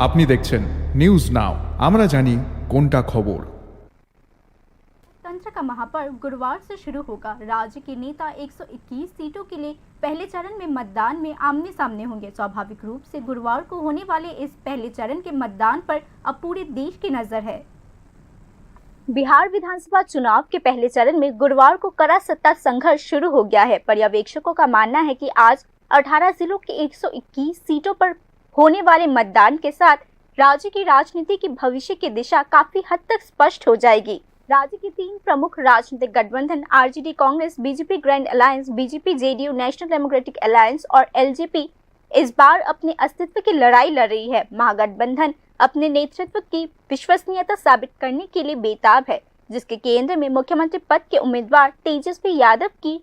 আপনি দেখছেন news now, আমরা জানি কোনটা খবর। तंत्र का महापर्व गुरुवार से शुरू होगा। राज्य के नेता 121 सीटों के लिए पहले चरण में मतदान में आमने सामने होंगे। स्वाभाविक रूप से गुरुवार को होने वाले इस पहले चरण के मतदान पर अब पूरे देश की नजर है। बिहार विधानसभा चुनाव के पहले चरण में गुरुवार को कड़ा सत्ता संघर्ष शुरू हो गया है। पर्यवेक्षकों का मानना है कि आज 18 जिलों के 121 सीटों पर होने वाले मतदान के साथ राज्य की राजनीति की भविष्य की दिशा काफी हद तक स्पष्ट हो जाएगी। राज्य के 3 प्रमुख राजनीतिक गठबंधन RJD Congress, BJP grand alliance, BJP JDU national democratic alliance और एलजेपी इस बार अपने अस्तित्व की लड़ाई लड़ रही है। महागठबंधन अपने नेतृत्व की विश्वसनीयता साबित करने के लिए बेताब है, जिसके केंद्र में मुख्यमंत्री पद के उम्मीदवार तेजस्वी यादव की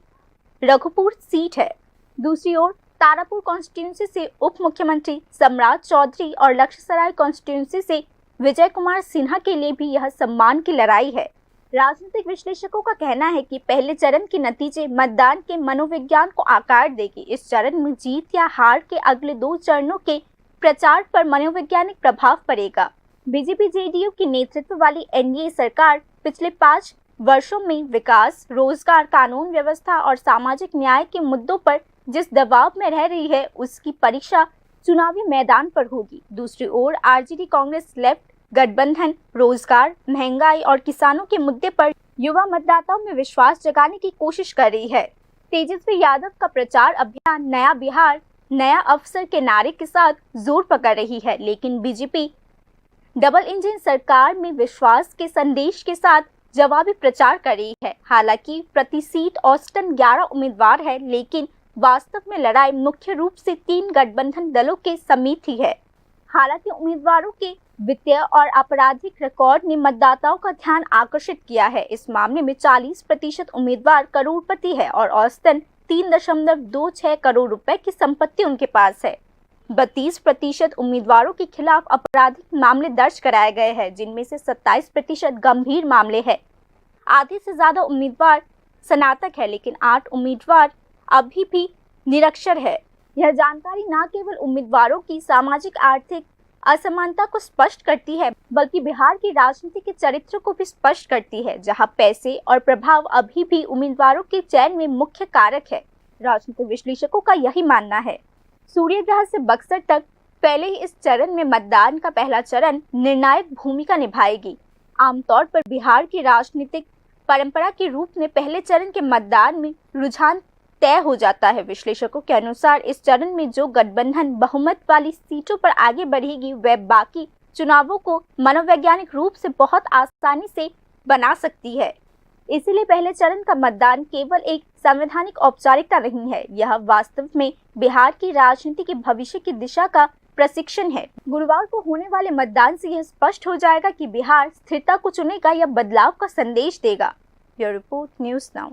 रघुपुर सीट है। दूसरी ओर तारापुर कॉन्स्टिट्यूंसी से उप मुख्यमंत्री सम्राट चौधरी और लखीसराय कॉन्स्टिट्यूंसी से विजय कुमार सिन्हा के लिए भी यह सम्मान की लड़ाई है। राजनीतिक विश्लेषकों का कहना है कि पहले चरण के नतीजे मतदान के मनोविज्ञान को आकार देगी। इस चरण में जीत या हार के अगले 2 चरणों के प्रचार पर मनोवैज्ञानिक प्रभाव पड़ेगा। बीजेपी जेडीयू की नेतृत्व वाली एनडीए सरकार पिछले 5 वर्षों में विकास, रोजगार, कानून व्यवस्था और सामाजिक न्याय के मुद्दों पर जिस दबाव में रह रही है, उसकी परीक्षा चुनावी मैदान पर होगी। दूसरी ओर आरजेडी कांग्रेस लेफ्ट गठबंधन रोजगार, महंगाई और किसानों के मुद्दे पर युवा मतदाताओं में विश्वास जगाने की कोशिश कर रही है। तेजस्वी यादव का प्रचार अभियान नया बिहार नया अवसर के नारे के साथ जोर पकड़ रही है, लेकिन बीजेपी डबल इंजन सरकार में विश्वास के संदेश के साथ जवाबी प्रचार कर रही है। हालांकि प्रति सीट औसतन 11 उम्मीदवार है, लेकिन वास्तव में लड़ाई मुख्य रूप से 3 गठबंधन दलों के समीप ही है। हालांकि उम्मीदवारों के वित्तीय और आपराधिक रिकॉर्ड ने मतदाताओं का ध्यान आकर्षित किया है। इस मामले में 40% उम्मीदवार करोड़पति है और औसतन 3.26 करोड़ रुपए की संपत्ति उनके पास है। 32% उम्मीदवारों के खिलाफ आपराधिक मामले दर्ज कराए गए हैं, जिनमें से 27% गंभीर मामले हैं। आधे से ज्यादा उम्मीदवार स्नातक है, लेकिन 8 उम्मीदवार अभी भी निरक्षर है। यह जानकारी न केवल उम्मीदवारों की सामाजिक आर्थिक असमानता को स्पष्ट करती है, बल्कि बिहार की राजनीति के चरित्र को भी स्पष्ट करती है, जहां पैसे और प्रभाव अभी भी उम्मीदवारों के चयन में मुख्य कारक है। राजनीतिक विश्लेषकों का यही मानना है। सूर्यग्रह से बक्सर तक पहले ही इस चरण में मतदान का पहला चरण निर्णायक भूमिका निभाएगी। आमतौर पर बिहार की राजनीतिक परंपरा के रूप में पहले चरण के मतदान में रुझान तय हो जाता है। विश्लेषकों के अनुसार इस चरण में जो गठबंधन बहुमत वाली सीटों पर आगे बढ़ेगी, वह बाकी चुनावों को मनोवैज्ञानिक रूप से बहुत आसानी से बना सकती है। इसीलिए पहले चरण का मतदान केवल एक संवैधानिक औपचारिकता नहीं है, यह वास्तव में बिहार की राजनीति के भविष्य की दिशा का प्रशिक्षण है। गुरुवार को होने वाले मतदान से यह स्पष्ट हो जाएगा कि बिहार स्थिरता को चुनेगा या बदलाव का संदेश देगा। Bureau report, news now.